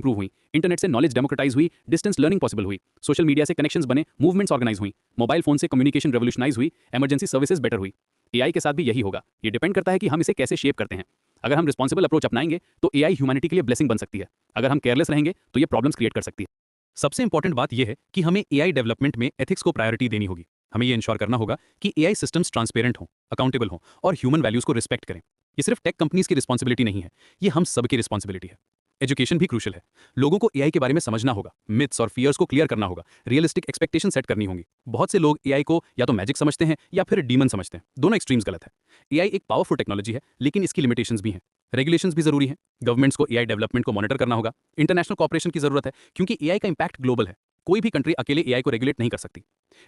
Improve हुई, internet से knowledge democratise हुई, डिस्टेंस लर्निंग पॉसिबल हुई, सोशल मीडिया से कनेक्शंस बने, मूवमेंट्स ऑर्गेनाइज हुई, मोबाइल फोन से कम्युनिकेशन रेवोल्यूशनाइज हुई, इमरजेंसी सर्विसेज बेटर हुई। एआई के साथ भी यही होगा। ये डिपेंड करता है कि हम इसे कैसे शेप करते हैं। अगर हम रिस्पॉन्सिबल अप्रोच अपनाएंगे तो एआई ह्यूमैनिटी के लिए ब्लेसिंग बन सकती है। अगर हम केयरलेस रहेंगे तो ये प्रॉब्लम्स क्रिएट कर सकती है। सबसे इंपॉर्टेंट बात यह है कि हमें एआई डेवलपमेंट में एथिक्स को प्रायोरिटी देनी होगी। हमें यह इंश्योर करना होगा कि एआई सिस्टम्स ट्रांसपेरेंट हों, अकाउंटेबल हों और ह्यूमन वैल्यूज को रिस्पेक्ट करें। ये सिर्फ टेक कंपनीज की रिस्पॉन्सिबिलिटी नहीं है, ये हम सबकी रिस्पॉन्सिबिलिटी है। एजुकेशन भी क्रूशियल है। लोगों को एआई के बारे में समझना होगा, मिथ्स और फियर्स को क्लियर करना होगा, रियलिस्टिक एक्सपेक्टेशन सेट करनी होंगी। बहुत से लोग एआई को या तो मैजिक समझते हैं या फिर डीमन समझते हैं। दोनों एक्सट्रीम्स गलत है। एआई एक पावरफुल टेक्नोलॉजी है, लेकिन इसकी लिमिटेशंस भी हैं। रेगुलेशंस भी जरूरी हैं। गवर्नमेंट्स को एआई डेवलपमेंट को मॉनिटर करना होगा। इंटरनेशनल कॉपरेशन की जरूरत है, क्योंकि एआई का इंपैक्ट ग्लोबल है। कोई भी कंट्री अकेले एआई को रेगुलेट नहीं कर सकती।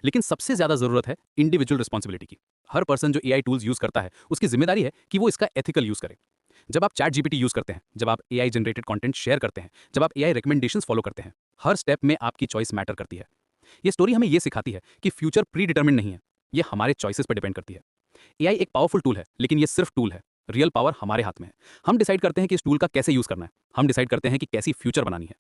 लेकिन सबसे ज्यादा जरूरत है इंडिविजुअल रिस्पॉन्सिबिलिटी की। हर पर्सन जो एआई टूल्स यूज करता है, उसकी जिम्मेदारी है कि वो इसका एथिकल यूज करे। जब आप चैट जीपीटी यूज करते हैं, जब आप एआई जनरेटेड कंटेंट शेयर करते हैं, जब आप एआई रिकमेंडेशंस फॉलो करते हैं, हर स्टेप में आपकी चॉइस मैटर करती है। ये स्टोरी हमें ये सिखाती है कि फ्यूचर प्री डिटर्मिन नहीं है, ये हमारे चॉइसेस पर डिपेंड करती है। एआई एक पावरफुल टूल है, लेकिन ये सिर्फ टूल है। रियल पावर हमारे हाथ में है। हम डिसाइड करते हैं कि इस टूल का कैसे यूज करना है। हम डिसाइड करते हैं कि कैसी फ्यूचर बनानी है।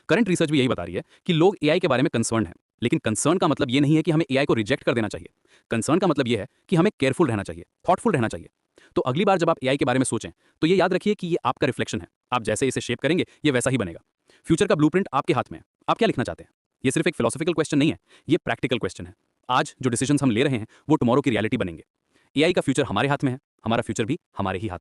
करंट रिसर्च भी यही बता रही है कि लोग एआई के बारे में कंसर्न हैं, लेकिन कंसर्न का मतलब ये नहीं है कि हमें एआई को रिजेक्ट कर देना चाहिए। कंसर्न का मतलब ये है कि हमें केयरफुल रहना चाहिए, थॉटफुल रहना चाहिए। तो अगली बार जब आप एआई के बारे में सोचें, तो ये याद रखिए कि ये आपका रिफ्लेक्शन है। आप जैसे इसे शेप करेंगे, ये वैसा ही बनेगा। फ्यूचर का ब्लूप्रिंट आपके हाथ में है। आप क्या लिखना चाहते हैं? ये सिर्फ एक फिलोसॉफिकल क्वेश्चन नहीं है, ये प्रैक्टिकल क्वेश्चन है। आज जो डिसीजंस हम ले रहे हैं, वो टुमारो की रियलिटी बनेंगे। एआई का फ्यूचर हमारे हाथ में है, हमारा फ्यूचर भी हमारे ही हाथ।